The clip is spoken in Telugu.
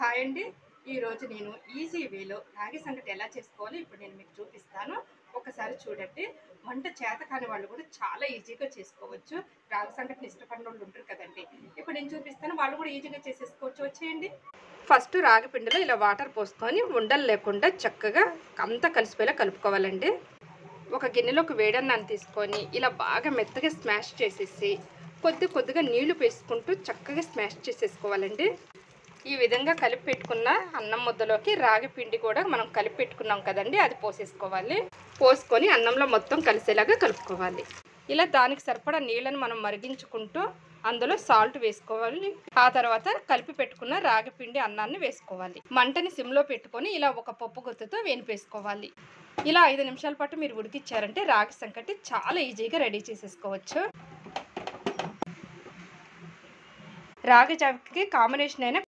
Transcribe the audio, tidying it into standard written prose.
హాయ్ అండి. ఈరోజు నేను ఈజీ వేలో రాగి సంగటి ఎలా చేసుకోవాలో ఇప్పుడు నేను మీకు చూపిస్తాను. ఒకసారి చూడండి. వంట చేత కాని వాళ్ళు కూడా చాలా ఈజీగా చేసుకోవచ్చు. రాగి సంగటిని ఇష్టపడిన వాళ్ళు ఉంటారు కదండి. ఇప్పుడు నేను చూపిస్తాను, వాళ్ళు కూడా ఈజీగా చేసేసుకోవచ్చు. వచ్చేయండి. ఫస్ట్ రాగి పిండిలో ఇలా వాటర్ పోసుకొని ఉండలు లేకుండా చక్కగా అంతా కలిసిపోయేలా కలుపుకోవాలండి. ఒక గిన్నెలోకి వేడన్నాన్ని తీసుకొని ఇలా బాగా మెత్తగా స్మాష్ చేసేసి కొద్దిగా నీళ్లు వేసుకుంటూ చక్కగా స్మాష్ చేసేసుకోవాలండి. ఈ విధంగా కలిపి పెట్టుకున్న అన్నం ముద్దలోకి రాగి పిండి కూడా మనం కలిపి పెట్టుకున్నాం కదండి, అది పోసేసుకోవాలి. పోసుకొని అన్నంలో మొత్తం కలిసేలాగా కలుపుకోవాలి. ఇలా దానికి సరిపడా నీళ్ళని మనం మరిగించుకుంటూ అందులో సాల్ట్ వేసుకోవాలి. ఆ తర్వాత కలిపి పెట్టుకున్న రాగి పిండి అన్నాన్ని వేసుకోవాలి. మంటని సిమ్లో పెట్టుకొని ఇలా ఒక పప్పు గుత్తుతో వేనిపేసుకోవాలి. ఇలా 5 నిమిషాల పాటు మీరు ఉడికిచ్చారంటే రాగి సంకటి చాలా ఈజీగా రెడీ చేసేసుకోవచ్చు. రాగి జావకి కాంబినేషన్ అయిన